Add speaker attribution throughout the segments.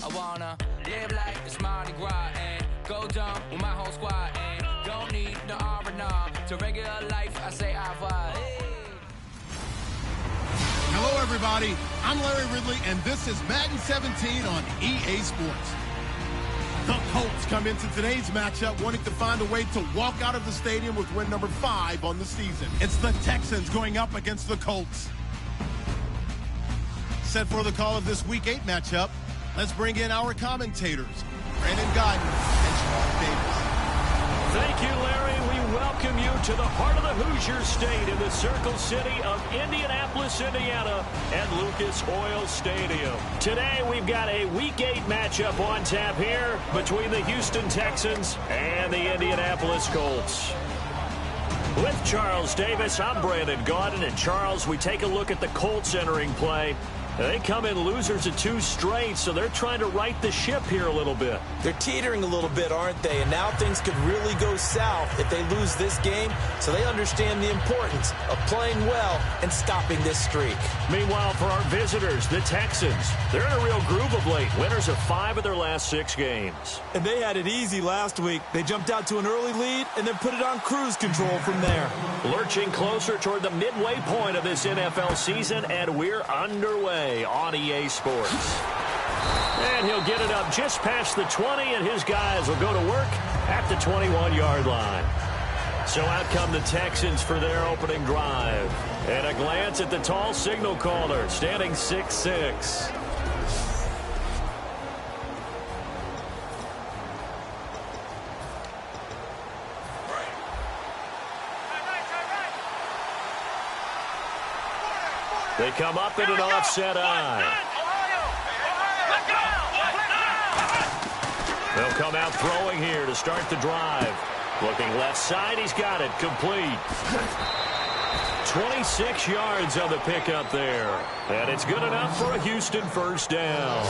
Speaker 1: I wanna live like it's Mardi Gras and go dumb with my whole squad and don't need no R&R. To regular life, I say au revoir. Hey.
Speaker 2: Hello, everybody. I'm Larry Ridley, and this is Madden 17 on EA Sports. The Colts come into today's matchup wanting to find a way to walk out of the stadium with win number 5 on the season. It's the Texans going up against the Colts. Set for the call of this Week 8 matchup, let's bring in our commentators, Brandon Godden and Sean Davis.
Speaker 3: Thank you, Larry. We welcome you to the heart of the Hoosier State in the Circle City of Indianapolis, Indiana, at Lucas Oil Stadium. Today, we've got a Week 8 matchup on tap here between the Houston Texans and the Indianapolis Colts. With Charles Davis, I'm Brandon Gaudin. And Charles, we take a look at the Colts entering play. They come in losers of 2 straight, so they're trying to right the ship here a little bit.
Speaker 4: They're teetering a little bit, aren't they? And now things could really go south if they lose this game, so they understand the importance of playing well and stopping this streak.
Speaker 3: Meanwhile, for our visitors, the Texans, they're in a real groove of late. Winners of 5 of their last 6 games.
Speaker 4: And they had it easy last week. They jumped out to an early lead and then put it on cruise control from there.
Speaker 3: Lurching closer toward the midway point of this NFL season, and we're underway on EA Sports. And he'll get it up just past the 20, and his guys will go to work at the 21-yard line. So out come the Texans for their opening drive. And a glance at the tall signal caller, standing 6'6". They come up in an offset eye. They'll come out throwing here to start the drive. Looking left side, he's got it, complete. 26 yards on the pickup there. And it's good enough for a Houston first down.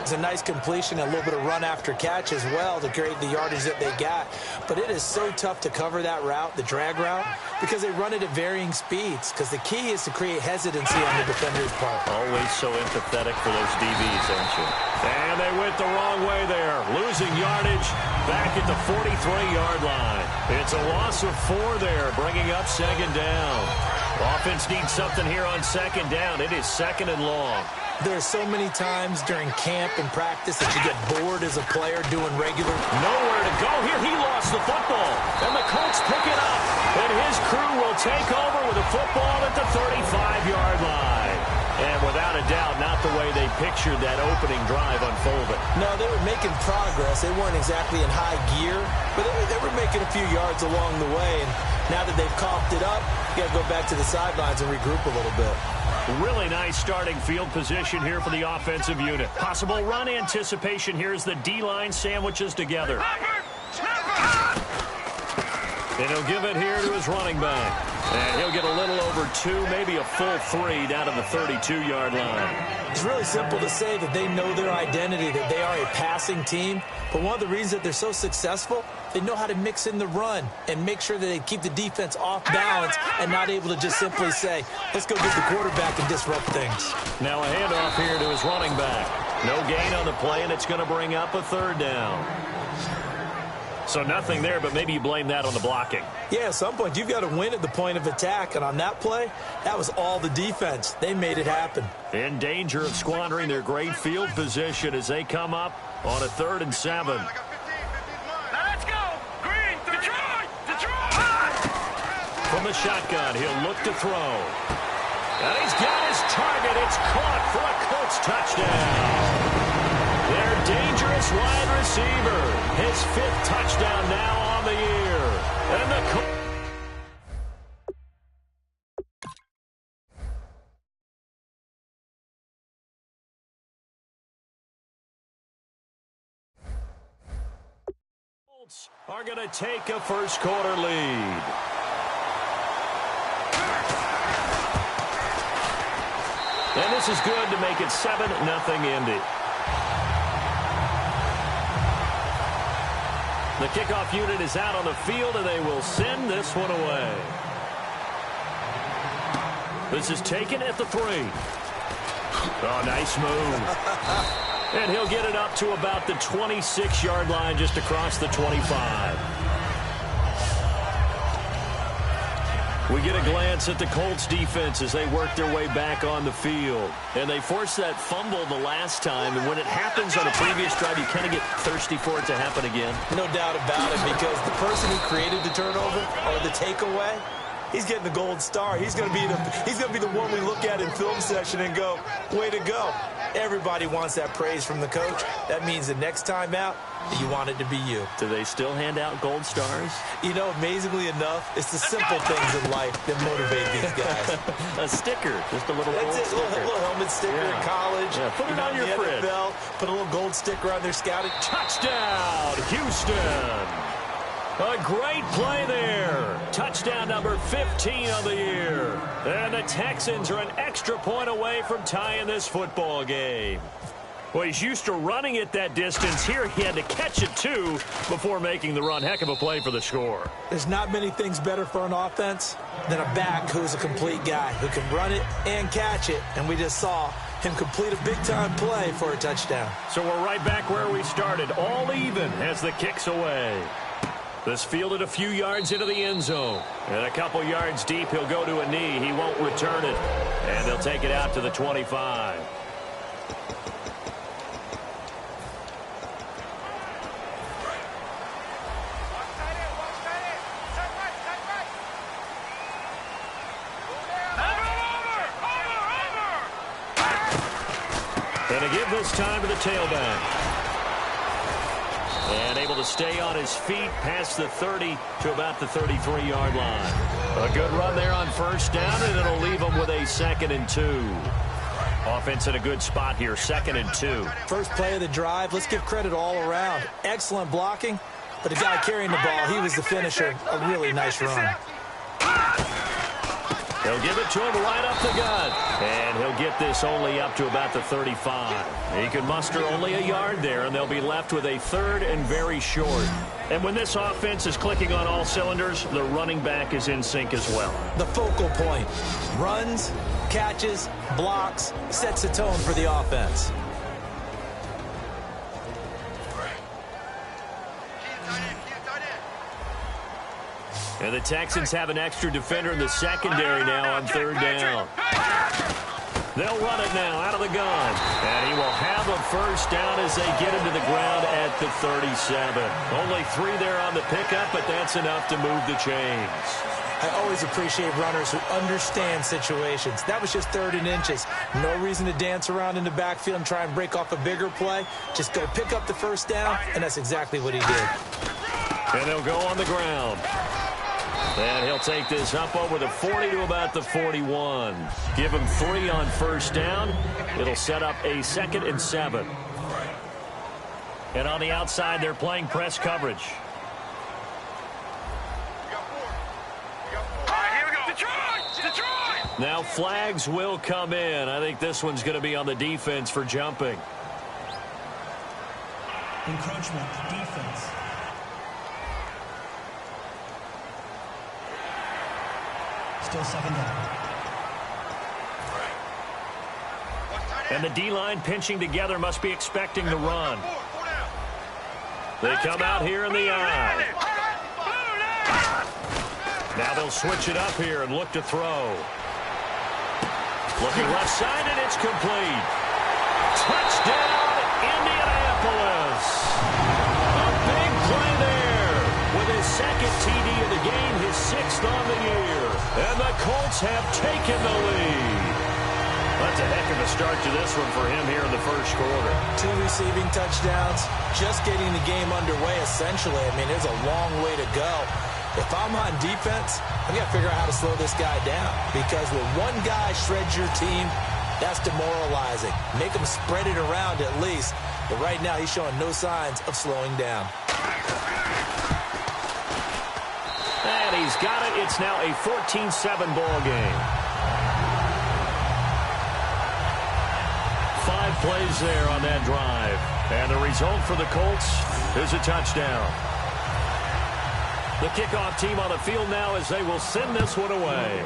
Speaker 4: It's a nice completion, a little bit of run after catch as well to create the yardage that they got. But it is so tough to cover that route, the drag route, because they run it at varying speeds. Because the key is to create hesitancy on the defender's part.
Speaker 3: Always so empathetic for those DBs, aren't you? And they went the wrong way there. Losing yardage back at the 43-yard line. It's a loss of 4 there, bringing up second down. Offense needs something here on second down. It is second and long.
Speaker 4: There are so many times during camp and practice that you get bored as a player doing regular.
Speaker 3: Nowhere to go here. He lost the football. And the Colts pick it up. And his crew will take over with a football at the 35-yard line. And without a doubt, not the way they pictured that opening drive unfolded.
Speaker 4: No, they were making progress. They weren't exactly in high gear, but they were making a few yards along the way. And now that they've coughed it up, you got to go back to the sidelines and regroup a little bit.
Speaker 3: Really nice starting field position here for the offensive unit. Possible run anticipation here as the D-line sandwiches together. And he'll give it here to his running back. And he'll get a little over 2, maybe a full 3 down to the 32-yard line.
Speaker 4: It's really simple to say that they know their identity, that they are a passing team. But one of the reasons that they're so successful, they know how to mix in the run and make sure that they keep the defense off balance and not able to just simply say, let's go get the quarterback and disrupt things.
Speaker 3: Now a handoff here to his running back. No gain on the play, and it's going to bring up a 3rd down. So nothing there, but maybe you blame that on the blocking.
Speaker 4: Yeah, at some point, you've got to win at the point of attack. And on that play, that was all the defense. They made it happen.
Speaker 3: In danger of squandering their great field position as they come up on a 3rd and 7.
Speaker 5: Now let's go! Green! Detroit!
Speaker 3: From the shotgun, he'll look to throw. And he's got his target. It's caught for a Colts touchdown. Their dangerous wide receiver. His 5th touchdown now on the year. And the Colts are going to take a first quarter lead. And this is good to make it 7-0 Indy. The kickoff unit is out on the field, and they will send this one away. This is taken at the 3. Oh, nice move. And he'll get it up to about the 26-yard line, just across the 25. We get a glance at the Colts defense as they work their way back on the field. And they forced that fumble the last time, and when it happens on a previous drive, you kind of get thirsty for it to happen again.
Speaker 4: No doubt about it, because the person who created the turnover or the takeaway, he's getting the gold star. He's going to be the one we look at in film session and go, way to go. Everybody wants that praise from the coach. That means the next time out, you want it to be you.
Speaker 3: Do they still hand out gold stars?
Speaker 4: You know, amazingly enough, it's the simple things in life that motivate these guys.
Speaker 3: A sticker, just a little gold
Speaker 4: That's it,
Speaker 3: sticker.
Speaker 4: a little helmet sticker in college.
Speaker 3: Yeah, put it on your fridge.
Speaker 4: NFL, put a little gold sticker on their scouting.
Speaker 3: Touchdown, Houston. A great play there. Touchdown number 15 on the year. And the Texans are an extra point away from tying this football game. Well, he's used to running it that distance. Here he had to catch it, too, before making the run. Heck of a play for the score.
Speaker 4: There's not many things better for an offense than a back who's a complete guy, who can run it and catch it. And we just saw him complete a big-time play for a touchdown.
Speaker 3: So we're right back where we started, all even as the kick's away. This fielded a few yards into the end zone. And a couple yards deep, he'll go to a knee. He won't return it. And they'll take it out to the 25. And to give this time to the tailback. And able to stay on his feet past the 30 to about the 33-yard line. A good run there on first down, and it'll leave him with a 2nd and 2. Offense in a good spot here, 2nd and 2.
Speaker 4: First play of the drive, let's give credit all around. Excellent blocking, but the guy carrying the ball, he was the finisher. A really nice run.
Speaker 3: They'll give it to him right up the gut. And he'll get this only up to about the 35. He can muster only a yard there, and they'll be left with a 3rd and very short. And when this offense is clicking on all cylinders, the running back is in sync as well.
Speaker 4: The focal point. Runs, catches, blocks, sets the tone for the offense.
Speaker 3: And the Texans have an extra defender in the secondary now on 3rd down. They'll run it now out of the gun. And he will have a first down as they get him to the ground at the 37. Only 3 there on the pickup, but that's enough to move the chains.
Speaker 4: I always appreciate runners who understand situations. That was just 3rd and inches. No reason to dance around in the backfield and try and break off a bigger play. Just go pick up the first down, and that's exactly what he did.
Speaker 3: And they'll go on the ground. And he'll take this up over the 40 to about the 41. Give him 3 on first down. It'll set up a 2nd and 7. And on the outside, they're playing press coverage. Now flags will come in. I think this one's going to be on the defense for jumping.
Speaker 6: Encroachment, defense. Still 2nd down.
Speaker 3: And the D-line pinching together must be expecting the run. They come out here in the eye. Now they'll switch it up here and look to throw. Looking left side, and it's complete. Touchdown, Indianapolis. A big play there with his 2nd TD of the game, his 6th on the year. And the Colts have taken the lead. That's a heck of a start to this one for him here in the first quarter.
Speaker 4: 2 receiving touchdowns, just getting the game underway, essentially. I mean, there's a long way to go. If I'm on defense, I've got to figure out how to slow this guy down. Because when one guy shreds your team, that's demoralizing. Make him spread it around at least. But right now, he's showing no signs of slowing down.
Speaker 3: And he's got it. It's now a 14-7 ball game. 5 plays there on that drive. And the result for the Colts is a touchdown. The kickoff team on the field now as they will send this one away.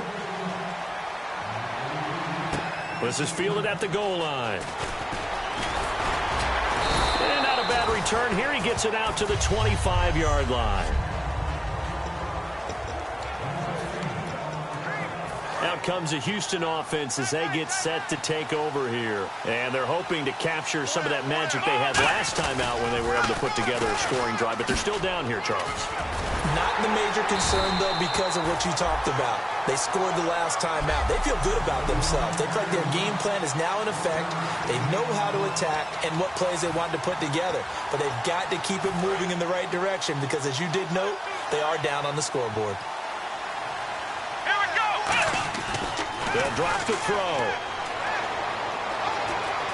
Speaker 3: This is fielded at the goal line. return here. He gets it out to the 25-yard line. Out comes the Houston offense as they get set to take over here. And they're hoping to capture some of that magic they had last time out when they were able to put together a scoring drive. But they're still down here, Charles.
Speaker 4: Not the major concern, though, because of what you talked about. They scored the last time out. They feel good about themselves. They feel like their game plan is now in effect. They know how to attack and what plays they want to put together. But they've got to keep it moving in the right direction because, as you did note, they are down on the scoreboard.
Speaker 3: They'll drop the throw.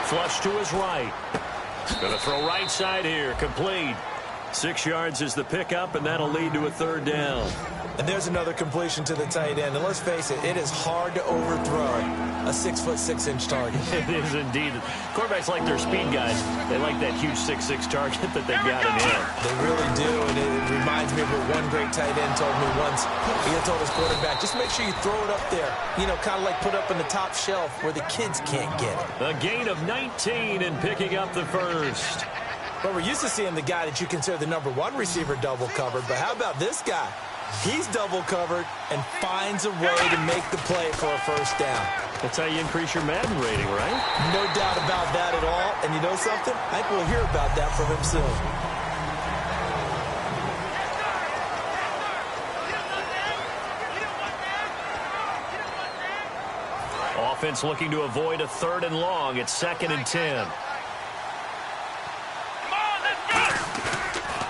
Speaker 3: Flush to his right. Going to throw right side here. Complete. 6 yards is the pickup, and that'll lead to a third down.
Speaker 4: And there's another completion to the tight end. And let's face it, it is hard to overthrow a 6'6" target.
Speaker 3: It is indeed. Quarterbacks like their speed guys. They like that huge 6'6" target that they've got in him.
Speaker 4: They really do, and it reminds me of what one great tight end told me once. He had told his quarterback, just make sure you throw it up there. You know, kind of like put up in the top shelf where the kids can't get it.
Speaker 3: A gain of 19 and picking up the first.
Speaker 4: Well, we're used to seeing the guy that you consider the #1 receiver double covered, but how about this guy? He's double covered and finds a way to make the play for a first down.
Speaker 3: That's how you increase your Madden rating, right?
Speaker 4: No doubt about that at all. And you know something? I think we'll hear about that from him soon.
Speaker 3: Offense looking to avoid a 3rd and long. It's 2nd and 10.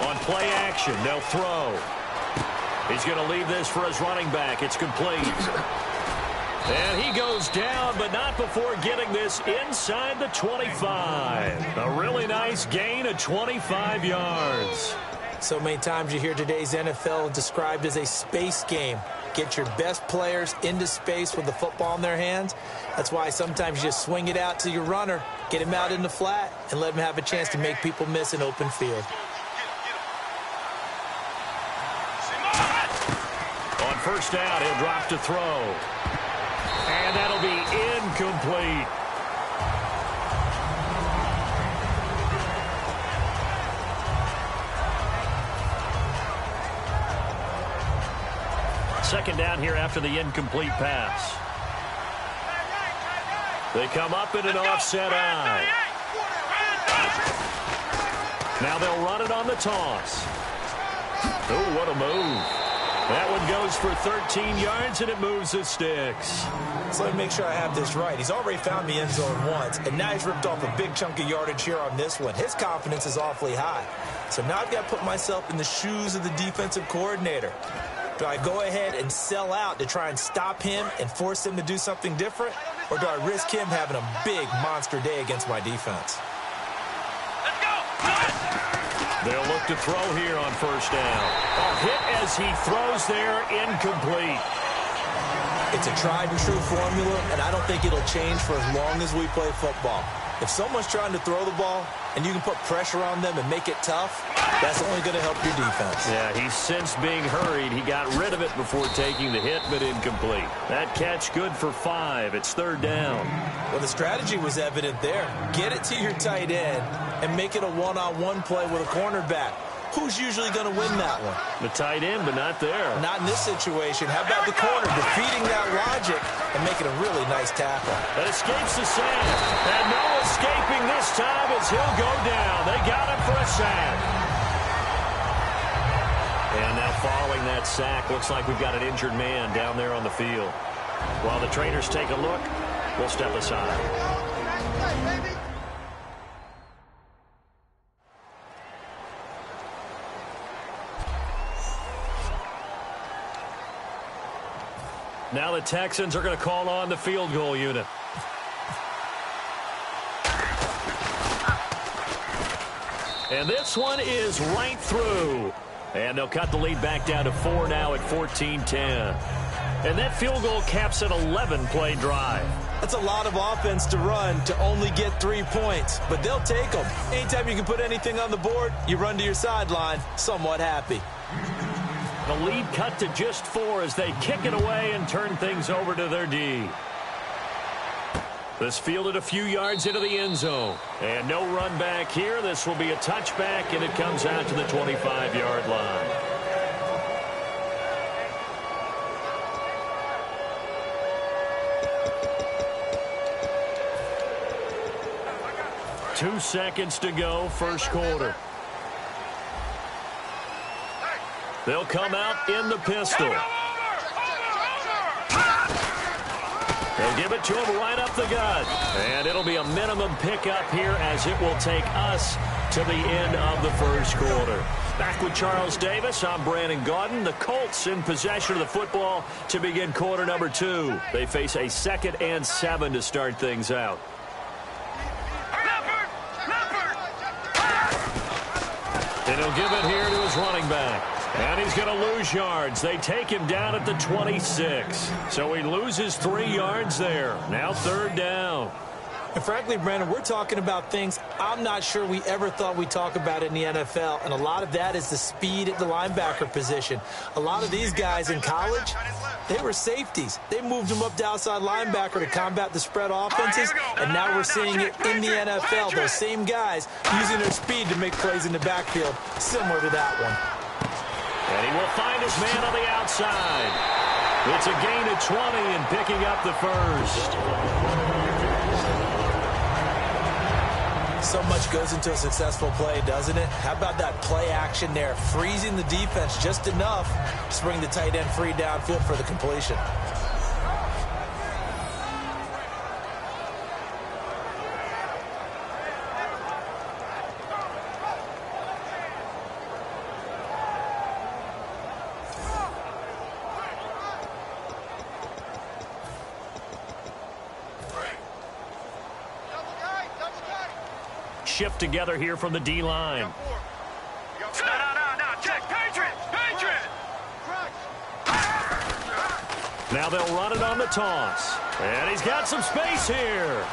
Speaker 3: On play action, they'll throw. He's going to leave this for his running back. It's complete. And he goes down, but not before getting this inside the 25. A really nice gain of 25 yards.
Speaker 4: So many times you hear today's NFL described as a space game. Get your best players into space with the football in their hands. That's why sometimes you just swing it out to your runner, get him out in the flat, and let him have a chance to make people miss an open field.
Speaker 3: On first down, he'll drop to throw. And that'll be incomplete. Second down here after the incomplete pass. They come up in an offset eye. Now they'll run it on the toss. Oh, what a move. That one goes for 13 yards, and it moves the sticks.
Speaker 4: So let me make sure I have this right. He's already found the end zone once, and now he's ripped off a big chunk of yardage here on this one. His confidence is awfully high. So now I've got to put myself in the shoes of the defensive coordinator. Do I go ahead and sell out to try and stop him and force him to do something different? Or do I risk him having a big monster day against my defense?
Speaker 3: They'll look to throw here on first down. A hit as he throws there, incomplete.
Speaker 4: It's a tried and true formula, and I don't think it'll change for as long as we play football. If someone's trying to throw the ball and you can put pressure on them and make it tough, that's only going to help your defense.
Speaker 3: Yeah, he's sensed being hurried. He got rid of it before taking the hit, but incomplete. That catch good for 5. It's third down.
Speaker 4: Well, the strategy was evident there. Get it to your tight end and make it a one-on-one play with a cornerback. Who's usually going to win that one?
Speaker 3: The tight end, but not there.
Speaker 4: Not in this situation. How about the corner defeating that logic and making a really nice tackle?
Speaker 3: That escapes the sack. And no escaping this time as he'll go down. They got him for a sack. And now following that sack, looks like we've got an injured man down there on the field. While the trainers take a look, we'll step aside. Now the Texans are going to call on the field goal unit. And this one is right through. And they'll cut the lead back down to 4 now at 14-10. And that field goal caps an 11-play drive.
Speaker 4: That's a lot of offense to run to only get 3 points, but they'll take them. Anytime you can put anything on the board, you run to your sideline somewhat happy.
Speaker 3: The lead cut to just 4 as they kick it away and turn things over to their D. This fielded a few yards into the end zone. And no run back here. This will be a touchback, and it comes out to the 25-yard line. Two seconds to go, first quarter. They'll come out in the pistol. They'll give it to him right up the gut. And it'll be a minimum pickup here as it will take us to the end of the first quarter. Back with Charles Davis, I'm Brandon Gaudin. The Colts in possession of the football to begin quarter number 2. They face a 2nd and 7 to start things out. And he'll give it here to his running back. And he's going to lose yards. They take him down at the 26. So he loses 3 yards there. Now 3rd down.
Speaker 4: And frankly, Brandon, we're talking about things I'm not sure we ever thought we'd talk about in the NFL. And a lot of that is the speed at the linebacker position. A lot of these guys in college, they were safeties. They moved them up to outside linebacker to combat the spread offenses. And now we're seeing it in the NFL. Those same guys using their speed to make plays in the backfield, similar to that one.
Speaker 3: And he will find his man on the outside. It's a gain of 20 and picking up the first.
Speaker 4: So much goes into a successful play, doesn't it? How about that play action there, freezing the defense just enough to bring the tight end free downfield for the completion.
Speaker 3: Shift together here from the D-line.
Speaker 5: No, check, Patriot!
Speaker 3: Now they'll run it on the toss. And he's got some space here.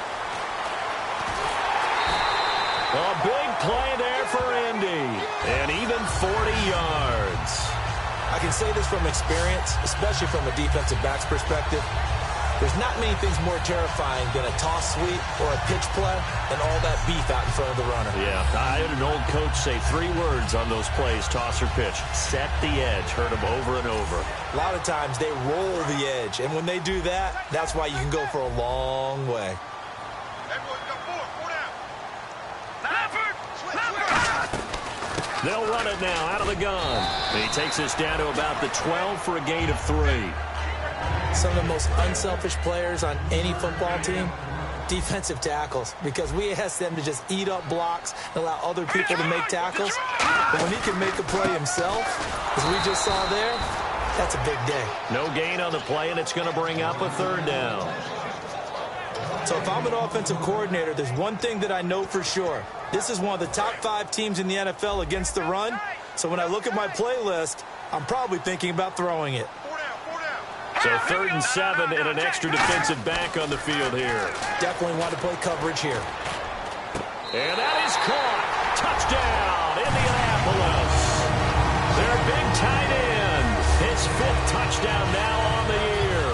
Speaker 3: A big play there for Indy. And even 40 yards.
Speaker 4: I can say this from experience, especially from a defensive back's perspective. There's not many things more terrifying than a toss sweep or a pitch play and all that beef out in front of the runner.
Speaker 3: Yeah, I had an old coach say 3 words on those plays, toss or pitch. Set the edge. Heard them over and over.
Speaker 4: A lot of times they roll the edge, and when they do that, that's why you can go for a long way.
Speaker 3: They'll run it now out of the gun. And he takes us down to about the 12 for a gain of 3.
Speaker 4: Some of the most unselfish players on any football team, defensive tackles, because we ask them to just eat up blocks and allow other people to make tackles. But when he can make a play himself, as we just saw there, that's a big day.
Speaker 3: No gain on the play, and it's going to bring up a 3rd down.
Speaker 4: So if I'm an offensive coordinator, there's one thing that I know for sure. This is one of the top 5 teams in the NFL against the run. So when I look at my play list, I'm probably thinking about throwing it.
Speaker 3: So 3rd and 7 and an extra defensive back on the field here.
Speaker 4: Definitely want to play coverage here.
Speaker 3: And that is caught. Touchdown, Indianapolis. Their big tight end. His 5th touchdown now on the year.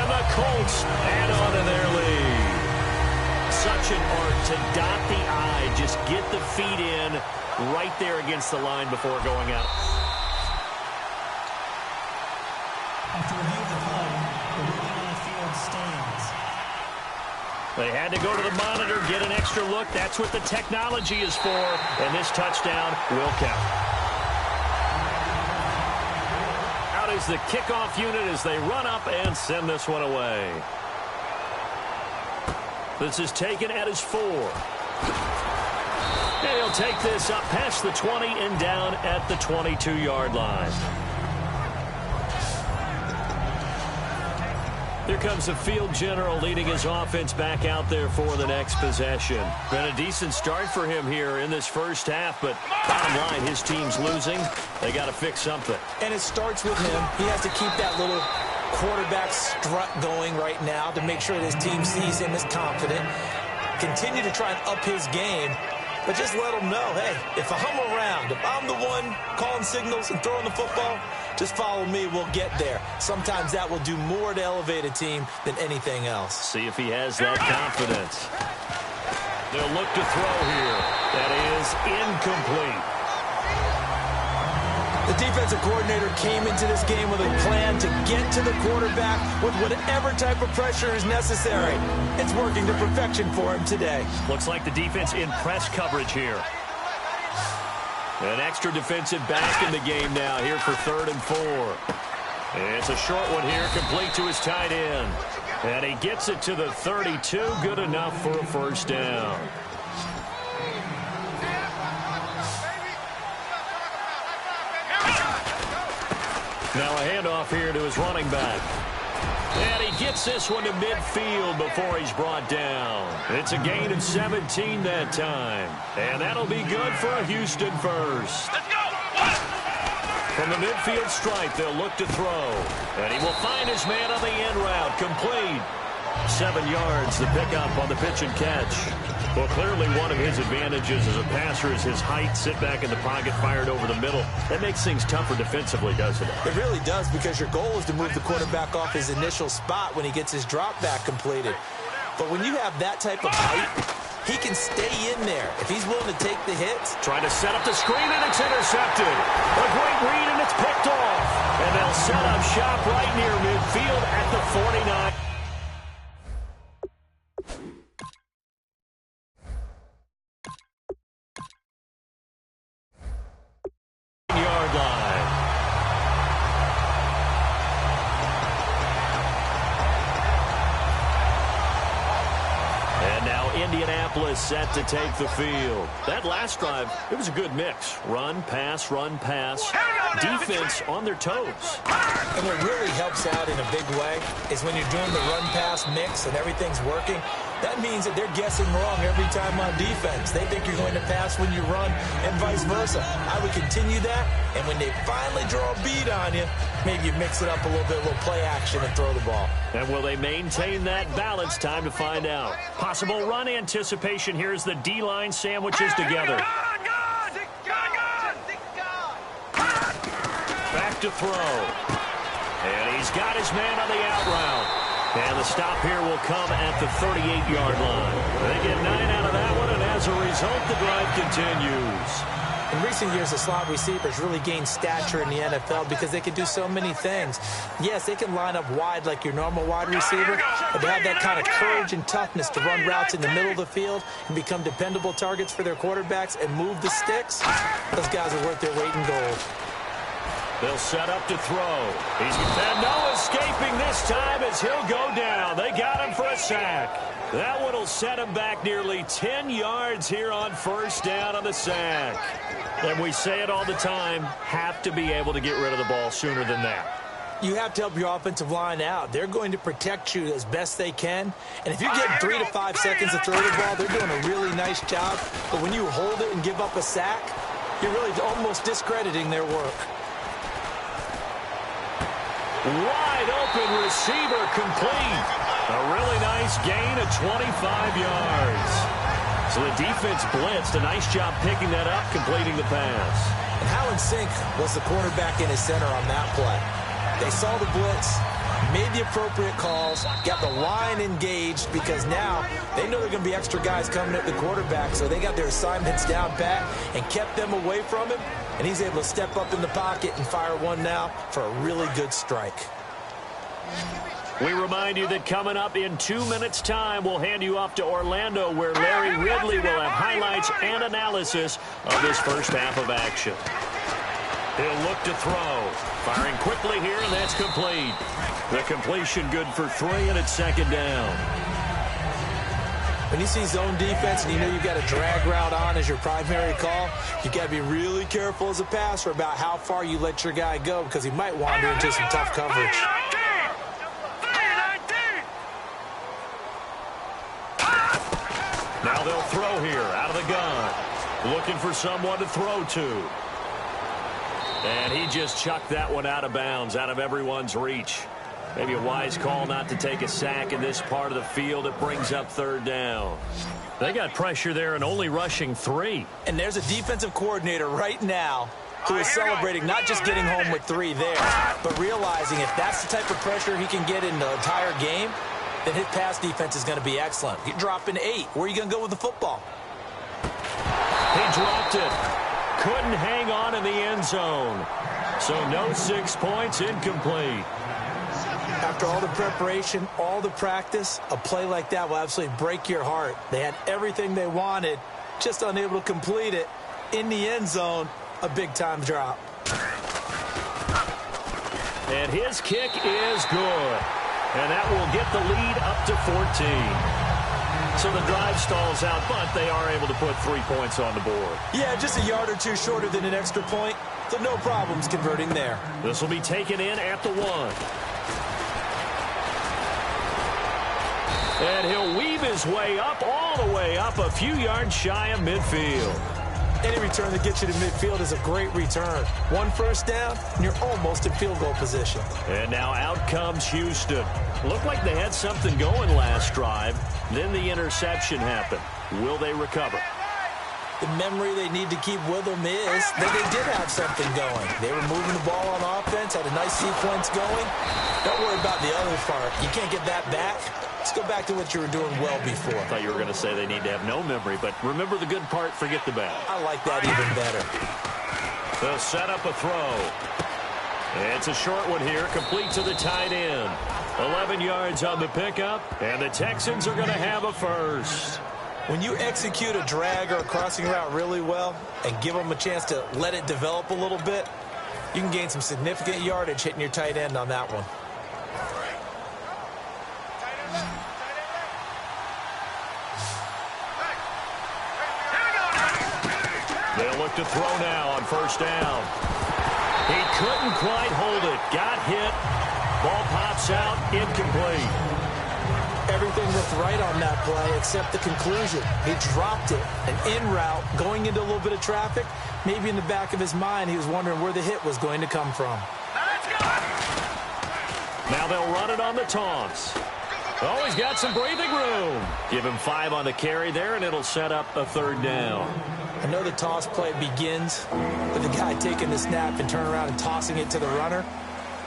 Speaker 3: And the Colts add on to their lead. Such an art to dot the I. Just get the feet in right there against the line before going out.
Speaker 6: After review of the play, the ruling on the field stands.
Speaker 3: They had to go to the monitor, get an extra look. That's what the technology is for. And this touchdown will count. Out is the kickoff unit as they run up and send this one away. This is taken at his 4. And he'll take this up past the 20 and down at the 22-yard line. Here comes the field general leading his offense back out there for the next possession. Been a decent start for him here in this first half, but bottom line, his team's losing. They got to fix something.
Speaker 4: And it starts with him. He has to keep that little quarterback strut going right now to make sure that his team sees him as confident. Continue to try and up his game. but just let them know, hey, if I'm around, if I'm the one calling signals and throwing the football, just follow me, we'll get there. Sometimes that will do more to elevate a team than anything else.
Speaker 3: See if he has that confidence. They'll look to throw here. That is incomplete.
Speaker 4: The defensive coordinator came into this game with a plan to get to the quarterback with whatever type of pressure is necessary. It's working to perfection for him today.
Speaker 3: Looks like the defense in press coverage here. An extra defensive back in the game now here for 3rd and 4. It's a short one here, complete to his tight end. And he gets it to the 32, good enough for a first down. Now a handoff here to his running back. And he gets this one to midfield before he's brought down. It's a gain of 17 that time. And that'll be good for a Houston first.
Speaker 5: Let's go!
Speaker 3: From the midfield stripe, they'll look to throw. And he will find his man on the end route. Complete. 7 yards, the pickup on the pitch and catch. Well, clearly one of his advantages as a passer is his height. Sit back in the pocket, fired over the middle. That makes things tougher defensively, doesn't it?
Speaker 4: It really does, because your goal is to move the quarterback off his initial spot when he gets his drop back completed. But when you have that type of height, he can stay in there if he's willing to take the hits.
Speaker 3: Trying to set up the screen, and it's intercepted. A great read, and it's picked off. And they'll set up shop right near midfield at the 49. Yard line. And now Indianapolis set to take the field. That last drive, it was a good mix. Run, pass, defense on their toes.
Speaker 4: And what really helps out in a big way is when you're doing the run-pass mix and everything's working, that means that they're guessing wrong every time on defense. They think you're going to pass when you run and vice versa. I would continue that, and when they finally draw a bead on you, maybe you mix it up a little bit, a little play action and throw the ball.
Speaker 3: And will they maintain that balance? Time to find out. Possible run anticipation. Here's the D-line sandwiches together. Back to throw. And he's got his man on the out route. And the stop here will come at the 38-yard line. They get 9 out of that one, and as a result, the drive continues.
Speaker 4: In recent years, the slot receivers really gained stature in the NFL because they can do so many things. Yes, they can line up wide like your normal wide receiver, but they have that kind of courage and toughness to run routes in the middle of the field and become dependable targets for their quarterbacks and move the sticks. Those guys are worth their weight in gold.
Speaker 3: They'll set up to throw. He's and no escaping this time as he'll go down. They got him for a sack. That one will set him back nearly 10 yards here on first down on the sack. And we say it all the time, have to be able to get rid of the ball sooner than that.
Speaker 4: You have to help your offensive line out. They're going to protect you as best they can. And if you're getting 3 to 5 seconds to throw the ball, they're doing a really nice job. But when you hold it and give up a sack, you're really almost discrediting their work.
Speaker 3: Wide open receiver complete. A really nice gain of 25 yards. So the defense blitzed. A nice job picking that up, completing the pass.
Speaker 4: And how in sync was the quarterback in his center on that play? They saw the blitz, made the appropriate calls, got the line engaged, because now they know there are going to be extra guys coming at the quarterback, so they got their assignments down pat and kept them away from him, and he's able to step up in the pocket and fire one now for a really good strike.
Speaker 3: We remind you that coming up in 2 minutes' time, we'll hand you off to Orlando, where Larry Ridley will have highlights and analysis of this first half of action. He'll look to throw. Firing quickly here, and that's complete. The completion good for 3, and it's second down.
Speaker 4: When you see zone defense and you know you've got a drag route on as your primary call, you've got to be really careful as a passer about how far you let your guy go, because he might wander into some tough coverage.
Speaker 3: Now they'll throw here out of the gun. Looking for someone to throw to. And he just chucked that one out of bounds, out of everyone's reach. Maybe a wise call not to take a sack in this part of the field. It brings up third down. They got pressure there and only rushing 3.
Speaker 4: And there's a defensive coordinator right now who is celebrating not just getting home with 3 there, but realizing if that's the type of pressure he can get in the entire game, then his pass defense is going to be excellent. You're dropping 8. Where are you going to go with the football?
Speaker 3: He dropped it. Couldn't hang on in the end zone. So no 6 points, incomplete.
Speaker 4: After all the preparation, all the practice, a play like that will absolutely break your heart. They had everything they wanted, just unable to complete it. In the end zone, a big-time drop.
Speaker 3: And his kick is good. And that will get the lead up to 14. So the drive stalls out, but they are able to put 3 points on the board. Yeah, just a yard or 2 shorter than an extra point, so no problems converting there. This will be taken in at the 1. And he'll weave his way up, all the way up, a few yards shy of midfield. Any return that gets you to midfield is a great return. 1 first down, and you're almost in field goal position. And now out comes Houston. Looked like they had something going last drive. Then the interception happened. Will they recover? The memory they need to keep with them is that they did have something going. They were moving the ball on offense, had a nice sequence going. Don't worry about the other part. You can't get that back. Let's go back to what you were doing well before. I thought you were going to say they need to have no memory, but remember the good part, forget the bad. I like that even better. They'll set up a throw. It's a short one here, complete to the tight end. 11 yards on the pickup, and the Texans are going to have a first. When you execute a drag or a crossing route really well and give them a chance to let it develop a little bit, you can gain some significant yardage hitting your tight end on that one. They'll look to throw now on first down. He couldn't quite hold it. Got hit. Ball pops out. Incomplete. Everything looked right on that play except the conclusion. He dropped it. An in route going into a little bit of traffic. Maybe in the back of his mind he was wondering where the hit was going to come from. Now they'll run it on the toss. Oh, he's got some breathing room. Give him 5 on the carry there, and it'll set up a third down. I know the toss play begins with the guy taking the snap and turning around and tossing it to the runner.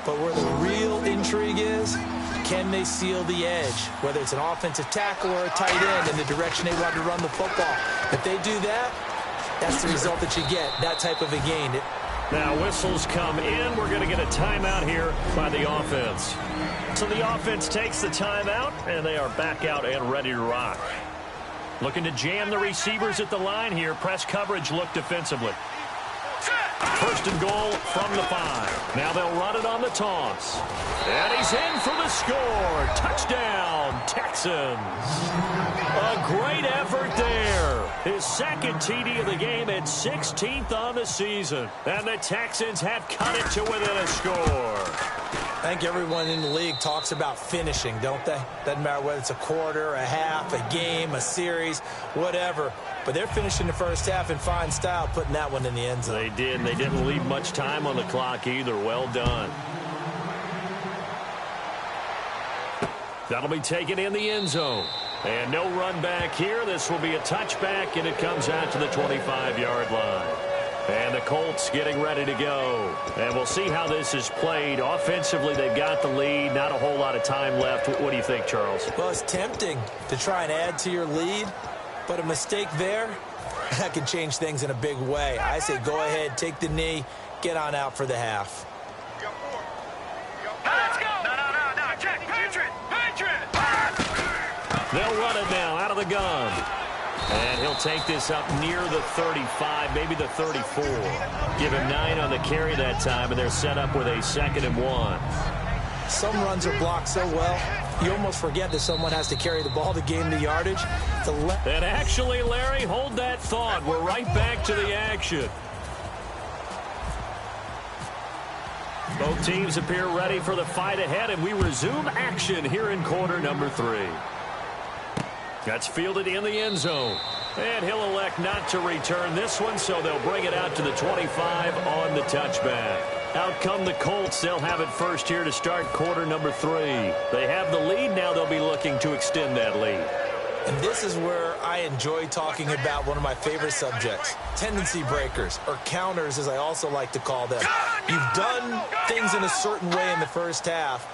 Speaker 3: But where the real intrigue is, can they seal the edge? Whether it's an offensive tackle or a tight end in the direction they want to run the football. If they do that, that's the result that you get, that type of a gain. Now whistles come in. We're going to get a timeout here by the offense. So the offense takes the timeout, and they are back out and ready to rock. Looking to jam the receivers at the line here. Press coverage look defensively. First and goal from the 5. Now they'll run it on the toss. And he's in for the score. Touchdown, Texans. A great effort there. His second TD of the game and 16th on the season. And the Texans have cut it to within a score. I think everyone in the league talks about finishing, don't they? Doesn't matter whether it's a quarter, a half, a game, a series, whatever. But they're finishing the first half in fine style, putting that one in the end zone. They did, and they didn't leave much time on the clock either. Well done. That'll be taken in the end zone. And no run back here. This will be a touchback, and it comes out to the 25-yard line. And the Colts getting ready to go. And we'll see how this is played. Offensively, they've got the lead. Not a whole lot of time left. What do you think, Charles? Well, it's tempting to try and add to your lead. But a mistake there, that can change things in a big way. I say go ahead, take the knee, get on out for the half.
Speaker 5: Let's go! No, check, Patriot!
Speaker 3: They'll run it now out of the gun. And he'll take this up near the 35, maybe the 34. Give him 9 on the carry that time, and they're set up with a 2nd and 1. Some runs are blocked so well, you almost forget that someone has to carry the ball to gain the yardage. And actually, Larry, hold that thought. We're right back to the action. Both teams appear ready for the fight ahead, and we resume action here in quarter number 3. That's fielded in the end zone. And he'll elect not to return this one, so they'll bring it out to the 25 on the touchback. Out come the Colts. They'll have it first here to start quarter number 3. They have the lead. Now they'll be looking to extend that lead.
Speaker 4: And this is where I enjoy talking about one of my favorite subjects, tendency breakers, or counters as I also like to call them. You've done things in a certain way in the first half,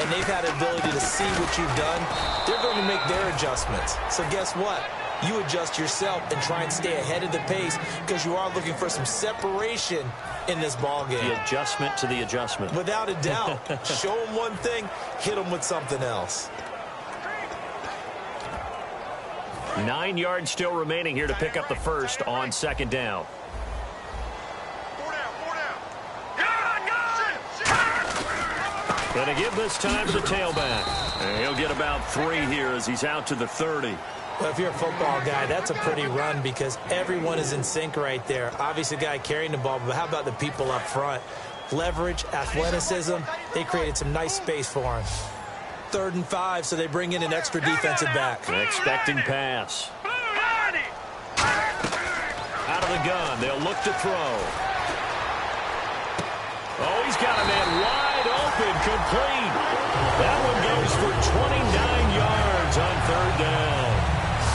Speaker 4: and they've had the ability to see what you've done. They're going to make their adjustments. So guess what? You adjust yourself and try and stay ahead of the pace because you are looking for some separation in this ball game.
Speaker 3: The adjustment to the adjustment.
Speaker 4: Without a doubt. Show them one thing, hit them with something else.
Speaker 3: 9 yards still remaining here to pick up the first on second down. Going to give this time to the tailback. And he'll get about 3 here as he's out to the 30.
Speaker 4: Well, if you're a football guy, that's a pretty run because everyone is in sync right there. Obviously, the guy carrying the ball, but how about the people up front? Leverage, athleticism, they created some nice space for him. 3rd and 5, so they bring in an extra defensive back.
Speaker 3: Expecting pass. Out of the gun, they'll look to throw. Oh, he's got a man wide open, complete. That one goes for 29 yards on 3rd down.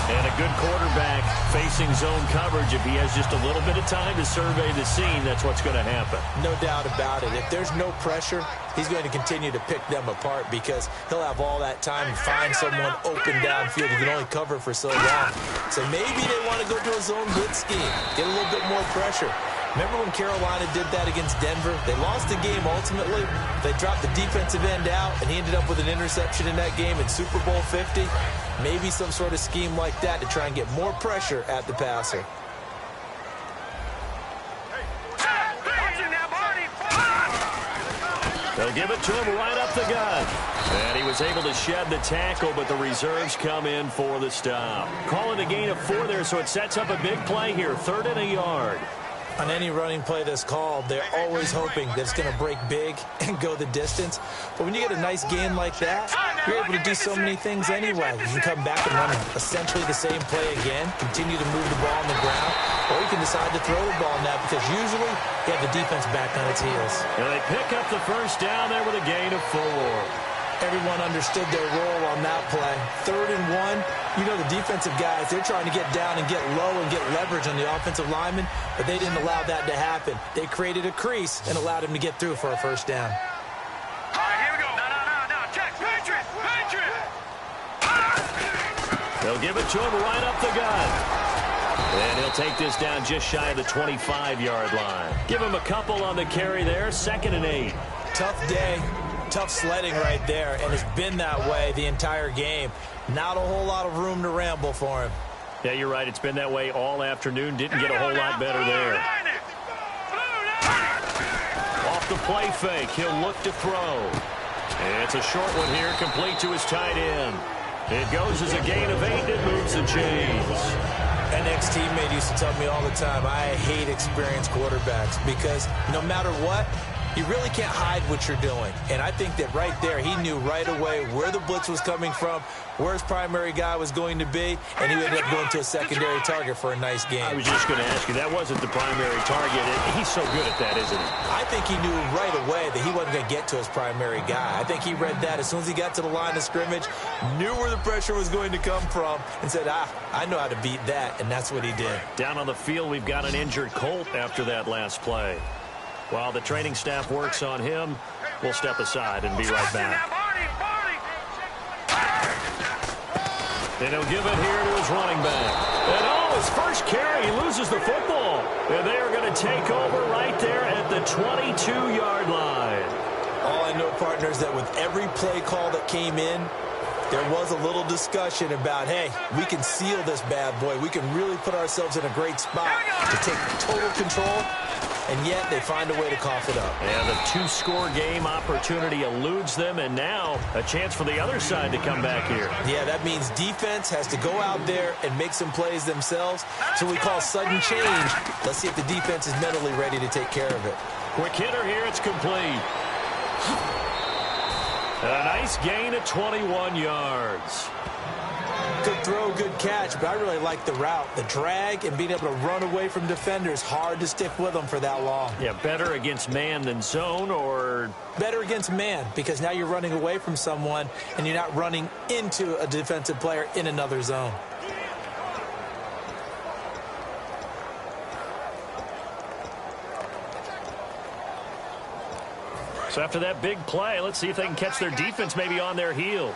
Speaker 3: And a good quarterback facing zone coverage. If he has just a little bit of time to survey the scene, that's what's going to happen.
Speaker 4: No doubt about it. If there's no pressure, he's going to continue to pick them apart because he'll have all that time to find someone open downfield who can only cover for so long. So maybe they want to go to a zone blitz scheme, get a little bit more pressure. Remember when Carolina did that against Denver? They lost the game ultimately. They dropped the defensive end out, and he ended up with an interception in that game in Super Bowl 50. Maybe some sort of scheme like that to try and get more pressure at the passer.
Speaker 3: They'll give it to him right up the gut. And he was able to shed the tackle, but the reserves come in for the stop. Calling a gain of 4 there, so it sets up a big play here. 3rd and a yard.
Speaker 4: On any running play that's called, they're always hoping that it's going to break big and go the distance. But when you get a nice gain like that, you're able to do so many things anyway. You can come back and run essentially the same play again, continue to move the ball on the ground, or you can decide to throw the ball now because usually you have the defense back on its heels.
Speaker 3: And they pick up the first down there with a gain of 4.
Speaker 4: Everyone understood their role on that play. 3rd and 1. You know the defensive guys, they're trying to get down and get low and get leverage on the offensive lineman, but they didn't allow that to happen. They created a crease and allowed him to get through for a first down.
Speaker 5: All right, here we go. No. Check. Patriot.
Speaker 3: They'll give it to him right up the gut. And he'll take this down just shy of the 25-yard line. Give him a couple on the carry there. 2nd and 8.
Speaker 4: Tough day. Tough sledding right there, and it's been that way the entire game. Not a whole lot of room to ramble for him.
Speaker 3: Yeah, you're right. It's been that way all afternoon. Didn't get a whole lot better there. Off the play fake. He'll look to throw. It's a short one here, complete to his tight end. It goes as a gain of 8. It moves the chains.
Speaker 4: An ex-teammate used to tell me all the time, I hate experienced quarterbacks because no matter what, you really can't hide what you're doing. And I think that right there, he knew right away where the blitz was coming from, where his primary guy was going to be, and he ended up going to a secondary target for a nice game.
Speaker 3: I was just going to ask you, that wasn't the primary target. He's so good at that, isn't he?
Speaker 4: I think he knew right away that he wasn't going to get to his primary guy. I think he read that as soon as he got to the line of scrimmage, knew where the pressure was going to come from, and said, I know how to beat that, and that's what he did.
Speaker 3: Down on the field, we've got an injured Colt after that last play. While the training staff works on him, we'll step aside and be right back. And he'll give it here to his running back. And his first carry, he loses the football. And they are going to take over right there at the 22-yard line.
Speaker 4: All I know, partners, that with every play call that came in, there was a little discussion about, hey, we can seal this bad boy. We can really put ourselves in a great spot to take total control. And yet they find a way to cough it up.
Speaker 3: And the 2-score game opportunity eludes them, and now a chance for the other side to come back here.
Speaker 4: Yeah, that means defense has to go out there and make some plays themselves. So we call sudden change. Let's see if the defense is mentally ready to take care of it.
Speaker 3: Quick hitter here, it's complete. A nice gain of 21 yards.
Speaker 4: Good throw, good catch, but I really like the route. The drag and being able to run away from defenders, hard to stick with them for that long.
Speaker 3: Yeah, better against man than zone, or?
Speaker 4: Better against man, because now you're running away from someone and you're not running into a defensive player in another zone.
Speaker 3: So after that big play, let's see if they can catch their defense maybe on their heels.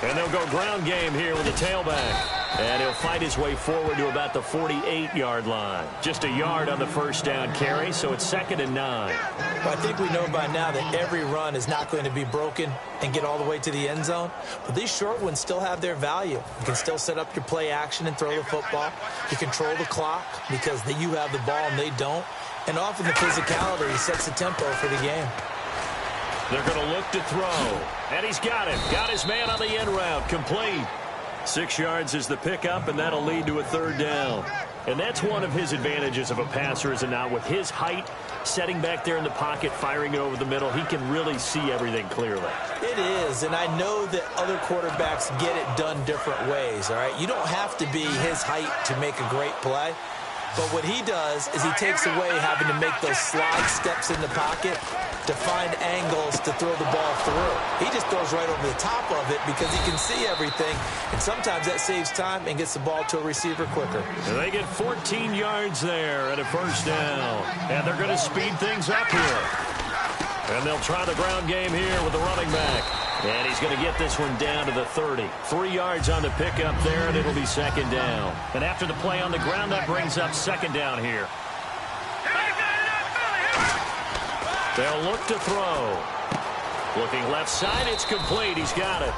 Speaker 3: And they'll go ground game here with the tailback. And he'll fight his way forward to about the 48-yard line. Just a yard on the first down carry, so it's 2nd and 9.
Speaker 4: Well, I think we know by now that every run is not going to be broken and get all the way to the end zone. But these short ones still have their value. You can still set up your play action and throw the football. You control the clock because you have the ball and they don't. And often the physicality sets the tempo for the game.
Speaker 3: They're going to look to throw. And he's got it. Got his man on the end route. Complete. 6 yards is the pickup, and that'll lead to a 3rd down. And that's one of his advantages of a passer, is it not? With his height, setting back there in the pocket, firing it over the middle, he can really see everything clearly.
Speaker 4: It is, and I know that other quarterbacks get it done different ways, all right? You don't have to be his height to make a great play. But what he does is he takes away having to make those slide steps in the pocket to find angles to throw the ball through. He just throws right over the top of it because he can see everything, and sometimes that saves time and gets the ball to a receiver quicker.
Speaker 3: And they get 14 yards there at a 1st down, and they're going to speed things up here. And they'll try the ground game here with the running back. And he's going to get this one down to the 30. 3 yards on the pickup there, and it'll be 2nd down. And after the play on the ground, that brings up 2nd down here. They'll look to throw. Looking left side, it's complete. He's got it.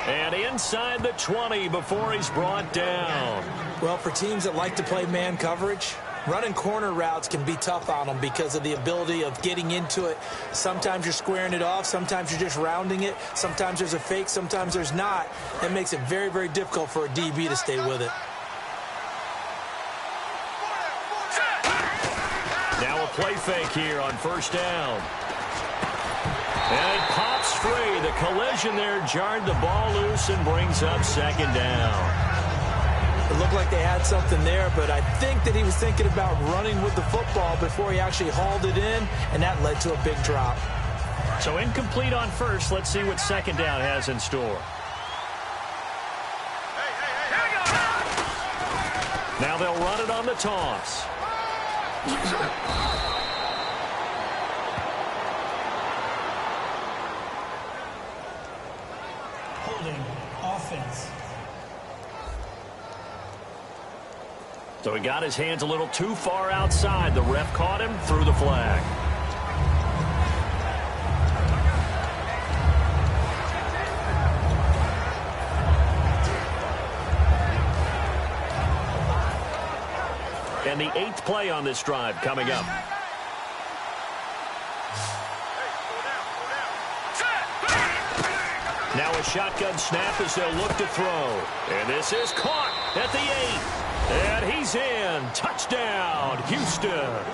Speaker 3: And inside the 20 before he's brought down.
Speaker 4: Well, for teams that like to play man coverage, running corner routes can be tough on them because of the ability of getting into it. Sometimes you're squaring it off. Sometimes you're just rounding it. Sometimes there's a fake. Sometimes there's not. That makes it very, very difficult for a DB to stay with it.
Speaker 3: Now a play fake here on 1st down. And it pops free. The collision there jarred the ball loose and brings up 2nd down.
Speaker 4: It looked like they had something there, but I think that he was thinking about running with the football before he actually hauled it in, and that led to a big drop.
Speaker 3: So incomplete on 1st. Let's see what 2nd down has in store. Now they'll run it on the toss.
Speaker 6: Holding offense.
Speaker 3: So he got his hands a little too far outside. The ref caught him, threw the flag. And the 8th play on this drive coming up. Now a shotgun snap as they'll look to throw. And this is caught at the 8. And he's in. Touchdown, Houston.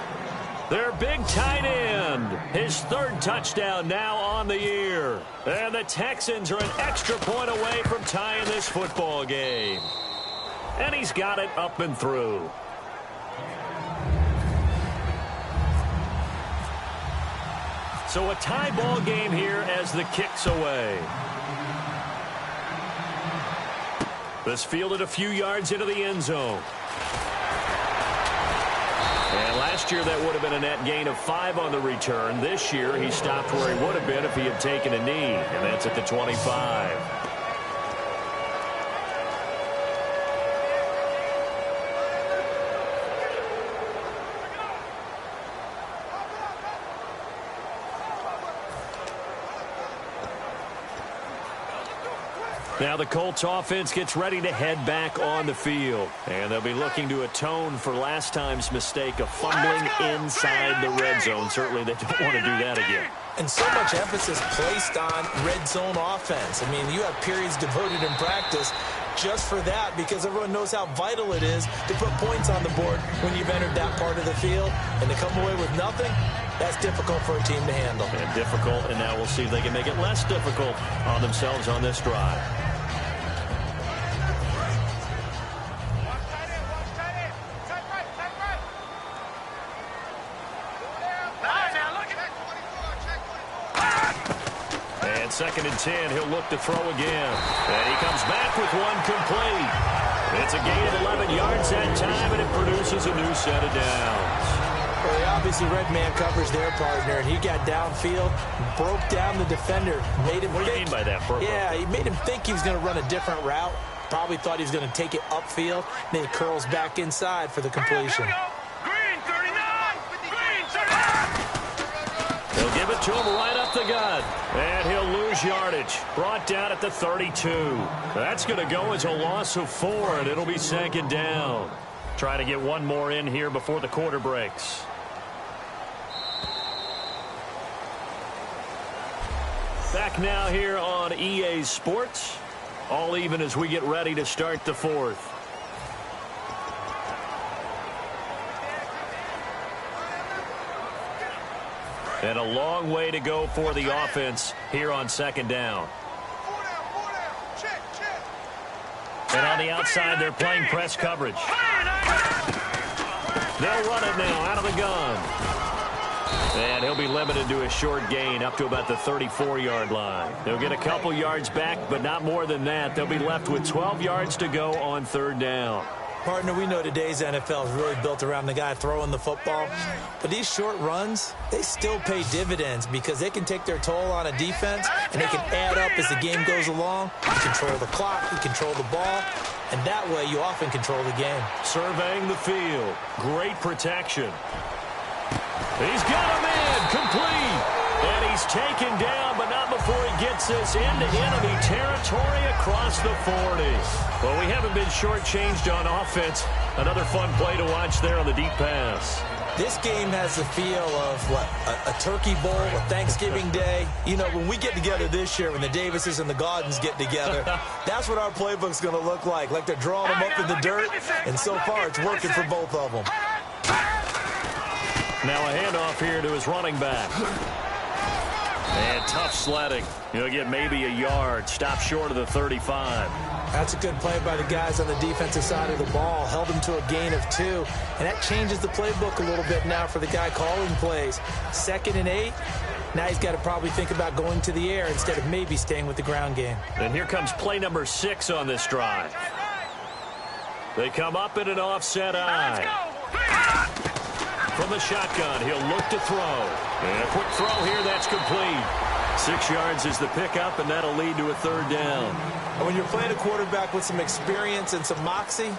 Speaker 3: Their big tight end. His 3rd touchdown now on the year. And the Texans are an extra point away from tying this football game. And he's got it up and through. So a tie ball game here as the kick's away. This fielded a few yards into the end zone. And last year that would have been a net gain of 5 on the return. This year he stopped where he would have been if he had taken a knee, and that's at the 25. Now the Colts offense gets ready to head back on the field. And they'll be looking to atone for last time's mistake of fumbling inside the red zone. Certainly they don't want to do that again.
Speaker 4: And so much emphasis placed on red zone offense. I mean, you have periods devoted in practice just for that, because everyone knows how vital it is to put points on the board when you've entered that part of the field. And to come away with nothing, that's difficult for a team to handle.
Speaker 3: And difficult, and now we'll see if they can make it less difficult on themselves on this drive. And 2nd and 10, he'll look to throw again. And he comes back with one complete. It's a gain of 11 yards that time, and it produces a new set of downs.
Speaker 4: Well, he obviously read man coverage their partner, and he got downfield, broke down the defender, made him
Speaker 3: What do you mean by that, Burko?
Speaker 4: Yeah, he made him think he was going to run a different route. Probably thought he was going to take it upfield. Then he curls back inside for the completion.
Speaker 5: Green 39! Green 39!
Speaker 3: They'll give it to him right up the gut. And he'll lose yardage. Brought down at the 32. That's going to go as a loss of 4, and it'll be 2nd down. Trying to get one more in here before the quarter breaks. Back now here on EA Sports. All even as we get ready to start the 4th. And a long way to go for the offense here on 2nd down. And on the outside, they're playing press coverage. They'll run it now out of the gun. And he'll be limited to a short gain up to about the 34-yard line. They'll get a couple yards back, but not more than that. They'll be left with 12 yards to go on 3rd down.
Speaker 4: Partner, we know today's NFL is really built around the guy throwing the football. But these short runs, they still pay dividends because they can take their toll on a defense, and they can add up as the game goes along. You control the clock, you control the ball, and that way you often control the game.
Speaker 3: Surveying the field. Great protection. He's got a man complete. And he's taken down, but not before he gets this into enemy territory across the 40. Well, we haven't been shortchanged on offense. Another fun play to watch there on the deep pass.
Speaker 4: This game has the feel of, what, a turkey bowl, a Thanksgiving Day. You know, when we get together this year, when the Davises and the Gaudens get together, that's what our playbook's going to look like they're drawing them up in the dirt, and so far it's working for both of them.
Speaker 3: Now a handoff here to his running back. And tough sledding. He'll get maybe a yard. Stop short of the 35.
Speaker 4: That's a good play by the guys on the defensive side of the ball. Held him to a gain of 2. And that changes the playbook a little bit now for the guy calling plays. 2nd and 8. Now he's got to probably think about going to the air instead of maybe staying with the ground game.
Speaker 3: And here comes play number 6 on this drive. They come up in an offset eye. From the shotgun, he'll look to throw. And a quick throw here, that's complete. 6 yards is the pickup, and that'll lead to a 3rd down.
Speaker 4: And when you're playing a quarterback with some experience and some moxie,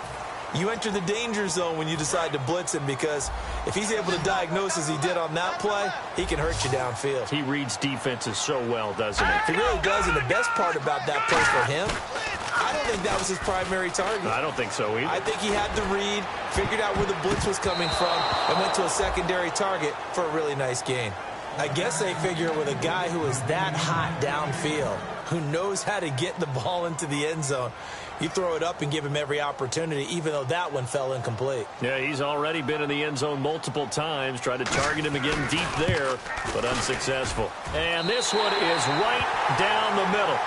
Speaker 4: you enter the danger zone when you decide to blitz him, because if he's able to diagnose as he did on that play, he can hurt you downfield.
Speaker 3: He reads defenses so well, doesn't he?
Speaker 4: He really does, and the best part about that play for him, I don't think that was his primary target.
Speaker 3: I don't think so either.
Speaker 4: I think he had the read, figured out where the blitz was coming from, and went to a secondary target for a really nice gain. I guess they figure with a guy who is that hot downfield, who knows how to get the ball into the end zone, you throw it up and give him every opportunity, even though that one fell incomplete.
Speaker 3: Yeah, he's already been in the end zone multiple times. Tried to target him again deep there, but unsuccessful. And this one is right down the middle.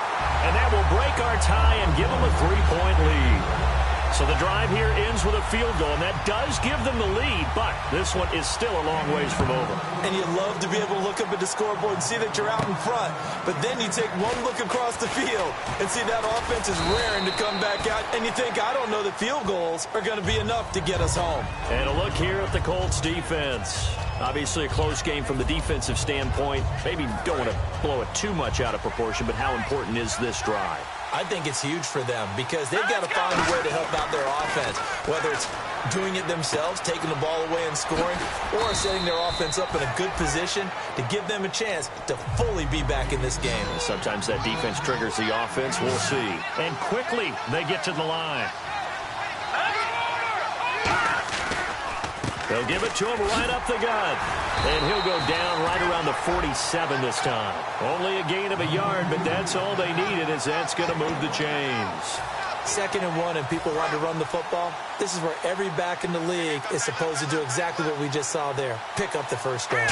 Speaker 3: And that will break our tie and give them a 3-point lead. So the drive here ends with a field goal, and that does give them the lead, but this one is still a long ways from over.
Speaker 4: And you love to be able to look up at the scoreboard and see that you're out in front, but then you take one look across the field and see that offense is raring to come back out, and you think, I don't know that field goals are going to be enough to get us home.
Speaker 3: And a look here at the Colts defense. Obviously a close game from the defensive standpoint. Maybe don't want to blow it too much out of proportion, but how important is this drive?
Speaker 4: I think it's huge for them because they've got to find a way to help out their offense, whether it's doing it themselves, taking the ball away and scoring, or setting their offense up in a good position to give them a chance to fully be back in this game.
Speaker 3: Sometimes that defense triggers the offense. We'll see. And quickly they get to the line. They'll give it to him right up the gut. And he'll go down right around the 47 this time. Only a gain of a yard, but that's all they needed, as that's going to move the chains.
Speaker 4: 2nd and 1 and people want to run the football, this is where every back in the league is supposed to do exactly what we just saw there. Pick up the first down.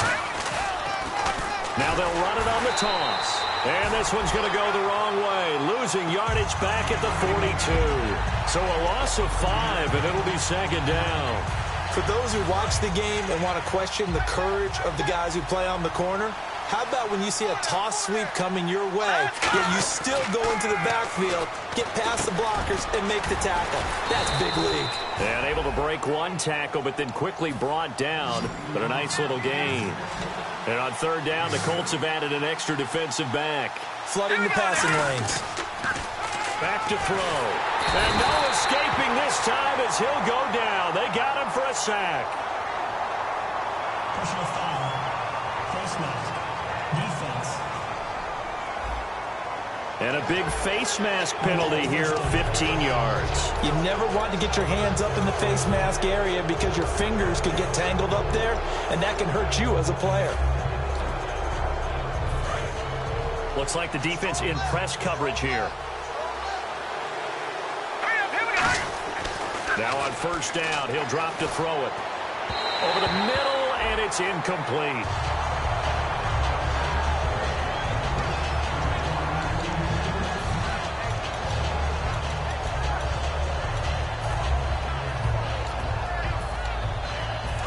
Speaker 3: Now they'll run it on the toss. And this one's going to go the wrong way. Losing yardage back at the 42. So a loss of 5, and it'll be 2nd down.
Speaker 4: For those who watch the game and want to question the courage of the guys who play on the corner, how about when you see a toss sweep coming your way, yet you still go into the backfield, get past the blockers, and make the tackle? That's big league.
Speaker 3: And able to break one tackle, but then quickly brought down. But a nice little gain. And on 3rd down, the Colts have added an extra defensive back.
Speaker 4: Flooding the passing lanes.
Speaker 3: Back to throw. And no escaping this time as he'll go down. They got him for a sack.
Speaker 6: Personal foul. Face mask. Defense.
Speaker 3: And a big face mask penalty here, 15 yards.
Speaker 4: You never want to get your hands up in the face mask area because your fingers could get tangled up there, and that can hurt you as a player.
Speaker 3: Looks like the defense in press coverage here. Now on 1st down, he'll drop to throw it. Over the middle, and it's incomplete.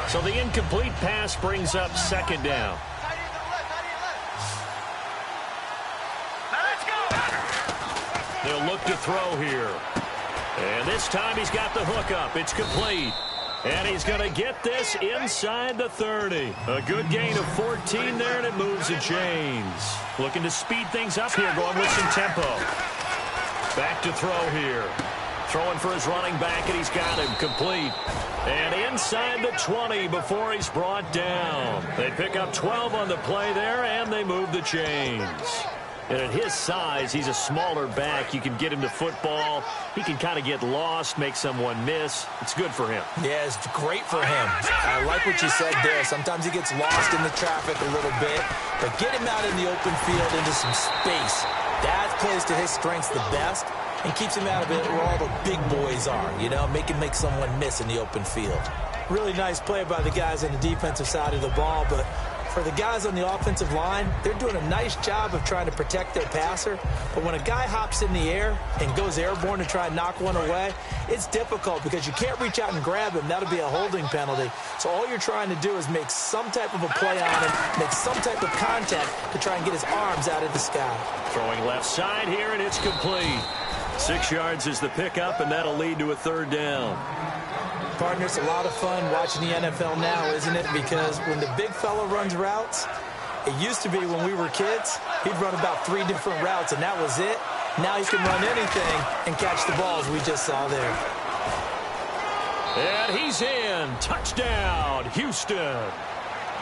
Speaker 3: So the incomplete pass brings up 2nd down. They'll look to throw here. And this time he's got the hook up. It's complete. And he's going to get this inside the 30. A good gain of 14 there, and it moves the chains. Looking to speed things up here, going with some tempo. Back to throw here. Throwing for his running back, and he's got him complete. And inside the 20 before he's brought down. They pick up 12 on the play there, and they move the chains. And at his size, he's a smaller back. You can get him to football. He can kind of get lost, make someone miss. It's good for him.
Speaker 4: Yeah, it's great for him. I like what you said there. Sometimes he gets lost in the traffic a little bit, but get him out in the open field into some space. That plays to his strengths the best and keeps him out of it where all the big boys are, you know, make someone miss in the open field. Really nice play by the guys on the defensive side of the ball, but for the guys on the offensive line, they're doing a nice job of trying to protect their passer. But when a guy hops in the air and goes airborne to try and knock one away, it's difficult because you can't reach out and grab him. That'll be a holding penalty. So all you're trying to do is make some type of a play on him, make some type of contact to try and get his arms out of the sky.
Speaker 3: Throwing left side here, and it's complete. 6 yards is the pickup, and that'll lead to a 3rd down.
Speaker 4: Partner, it's a lot of fun watching the NFL now, isn't it? Because when the big fella runs routes, it used to be when we were kids, he'd run about 3 different routes, and that was it. Now he can run anything and catch the balls we just saw there.
Speaker 3: And he's in. Touchdown, Houston.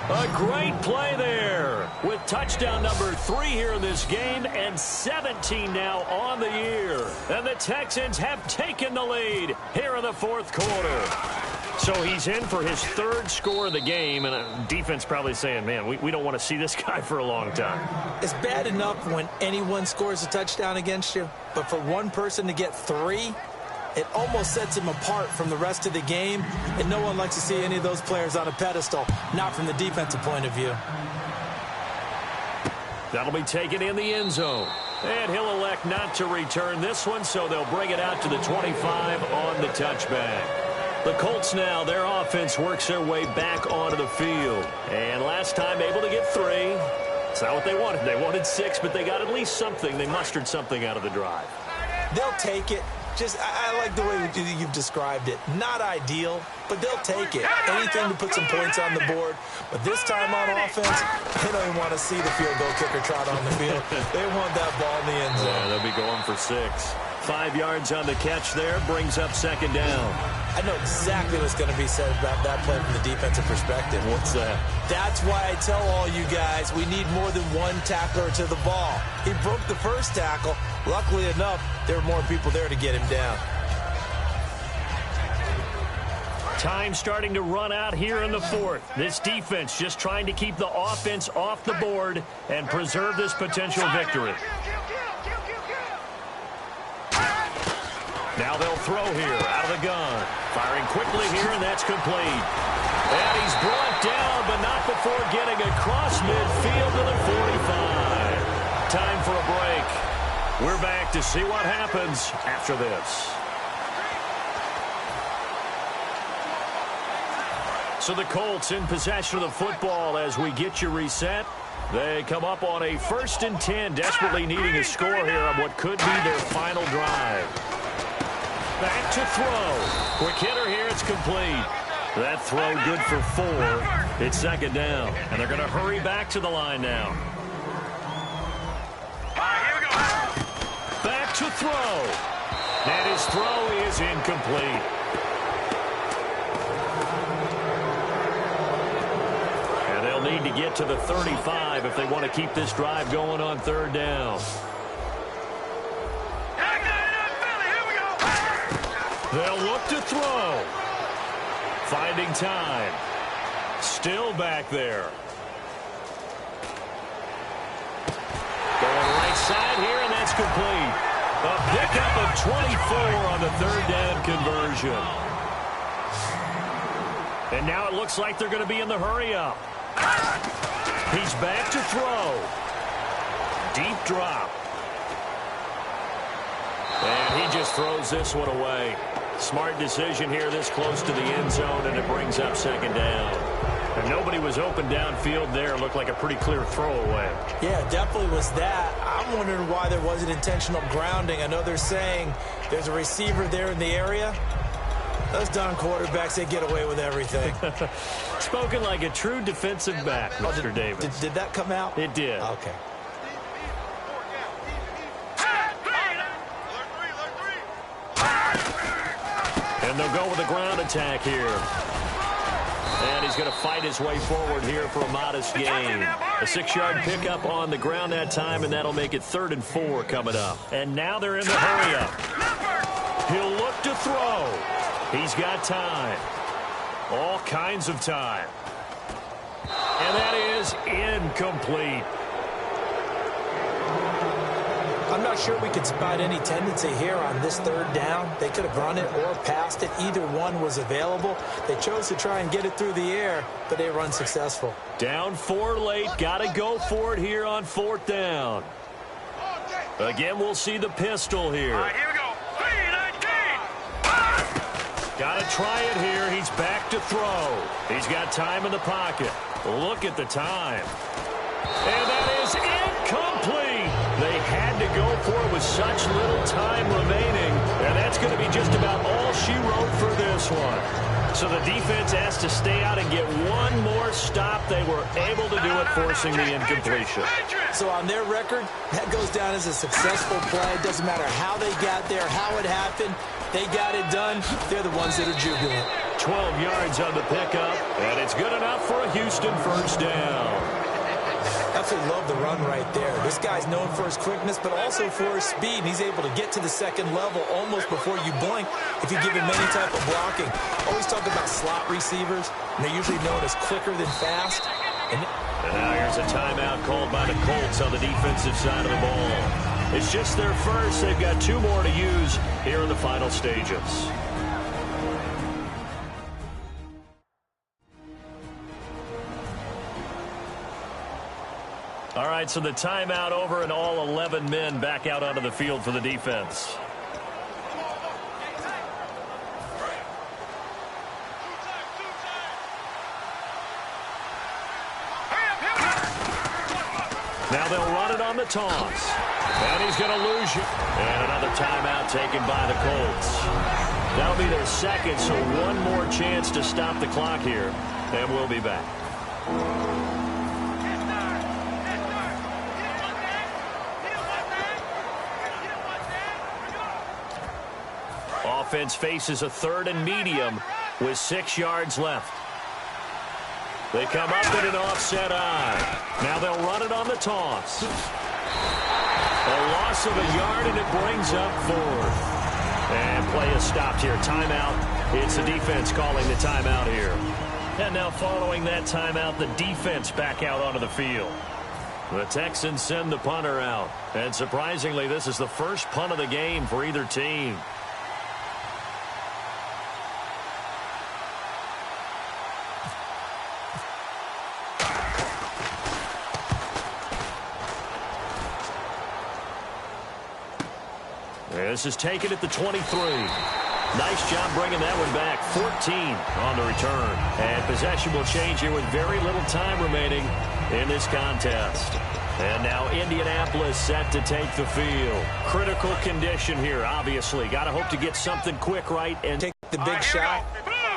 Speaker 3: A great play there with touchdown number 3 here in this game and 17 now on the year. And the Texans have taken the lead here in the 4th quarter. So he's in for his 3rd score of the game, and defense probably saying, man, we don't want to see this guy for a long time.
Speaker 4: It's bad enough when anyone scores a touchdown against you, but for one person to get 3, it almost sets him apart from the rest of the game, and no one likes to see any of those players on a pedestal, not from the defensive point of view.
Speaker 3: That'll be taken in the end zone. And he'll elect not to return this one, so they'll bring it out to the 25 on the touchback. The Colts now, their offense works their way back onto the field. And last time able to get 3. It's not what they wanted. They wanted 6, but they got at least something. They mustered something out of the drive.
Speaker 4: They'll take it. I like the way you've described it. Not ideal, but they'll take it. Anything to put some points on the board. But this time on offense, they don't even want to see the field goal kicker trot on the field. They want that ball in the end zone.
Speaker 3: Yeah, they'll be going for 6. 5 yards on the catch there, brings up 2nd down.
Speaker 4: I know exactly what's going to be said about that play from the defensive perspective.
Speaker 3: What's that? That's
Speaker 4: why I tell all you guys we need more than one tackler to the ball. He broke the first tackle. Luckily enough, there were more people there to get him down.
Speaker 3: Time starting to run out here in the 4th. This defense just trying to keep the offense off the board and preserve this potential victory. Now they'll throw here out of the gun. Firing quickly here, and that's complete. And he's brought down, but not before getting across midfield to the 45. Time for a break. We're back to see what happens after this. So the Colts in possession of the football as we get you reset. They come up on a 1st and 10, desperately needing a score here on what could be their final drive. Back to throw. Quick hitter here, it's complete. That throw good for 4. It's 2nd down, and they're going to hurry back to the line now. Back to throw. And his throw is incomplete. And they'll need to get to the 35 if they want to keep this drive going on 3rd down. They'll look to throw. Finding time. Still back there. Going right side here, and that's complete. A pickup of 24 on the 3rd down conversion. And now it looks like they're going to be in the hurry-up. He's back to throw. Deep drop. And he just throws this one away. Smart decision here this close to the end zone, and it brings up 2nd down. And nobody was open downfield there. Looked like a pretty clear throwaway.
Speaker 4: Yeah, definitely was that. I'm wondering why there wasn't intentional grounding. I know they're saying there's a receiver there in the area. Those darn quarterbacks, they get away with everything.
Speaker 3: Spoken like a true defensive back, Mr. Davis.
Speaker 4: Did that come out?
Speaker 3: It did.
Speaker 4: Okay.
Speaker 3: And they'll go with a ground attack here. And he's going to fight his way forward here for a modest gain. A 6-yard pickup on the ground that time, and that'll make it 3rd and 4 coming up. And now they're in the hurry-up. He'll look to throw. He's got time. All kinds of time. And that is incomplete.
Speaker 4: I'm not sure we could spot any tendency here on this 3rd down. They could have run it or passed it. Either one was available. They chose to try and get it through the air, but they were unsuccessful.
Speaker 3: Down 4 late. Got to go for it here on 4th down. Again, we'll see the pistol here.
Speaker 5: All right, here we go. 3-19.
Speaker 3: Got to try it here. He's back to throw. He's got time in the pocket. Look at the time. And that is incomplete. They had to go for it with such little time remaining. And that's going to be just about all she wrote for this one. So the defense has to stay out and get one more stop. They were able to do it, forcing the incompletion.
Speaker 4: So on their record, that goes down as a successful play. It doesn't matter how they got there, how it happened. They got it done. They're the ones that are jubilant.
Speaker 3: 12 yards on the pickup, and it's good enough for a Houston 1st down.
Speaker 4: Absolutely love the run right there. This guy's known for his quickness, but also for his speed. He's able to get to the 2nd level almost before you blink if you give him any type of blocking. Always talk about slot receivers, and they're usually known as quicker than fast. And
Speaker 3: now here's a timeout called by the Colts on the defensive side of the ball. It's just their first. They've got 2 more to use here in the final stages. All right, so the timeout over and all 11 men back out onto the field for the defense. Now they'll run it on the toss. And he's going to lose you. And another timeout taken by the Colts. That'll be their 2nd, so one more chance to stop the clock here. And we'll be back. Offense faces a 3rd and medium with 6 yards left. They come up in an offset eye. Now they'll run it on the toss. A loss of a yard, and it brings up 4th. And play is stopped here. Timeout. It's the defense calling the timeout here. And now following that timeout, the defense back out onto the field. The Texans send the punter out. And surprisingly, this is the first punt of the game for either team. This is taken at the 23. Nice job bringing that one back. 14 on the return. And possession will change here with very little time remaining in this contest. And now Indianapolis set to take the field. Critical condition here, obviously. Got to hope to get something quick right and
Speaker 4: take the big shot.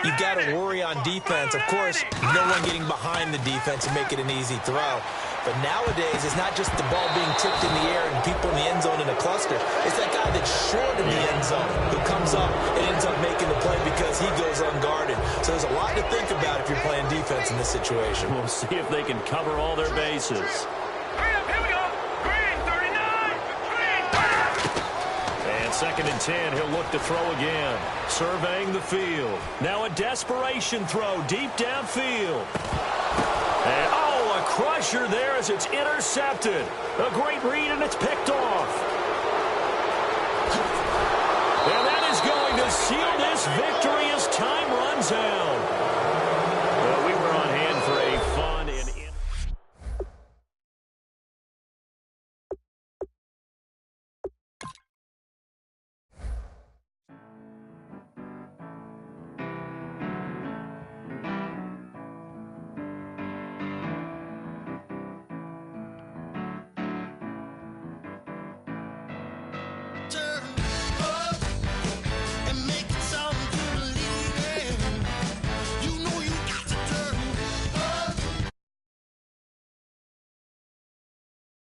Speaker 4: You've got to worry on defense. Of course, no one getting behind the defense and make it an easy throw. But nowadays, it's not just the ball being tipped in the air and people in the end zone in a cluster. It's that guy that's short in the end zone who comes up and ends up making the play because he goes unguarded. So there's a lot to think about if you're playing defense in this situation.
Speaker 3: We'll see if they can cover all their bases.
Speaker 5: Here we go. Green, 39. Green.
Speaker 3: And 2nd and 10, he'll look to throw again. Surveying the field. Now a desperation throw deep downfield. And, a crusher there as it's intercepted. A great read, and it's picked off. And that is going to seal this victory as time runs out.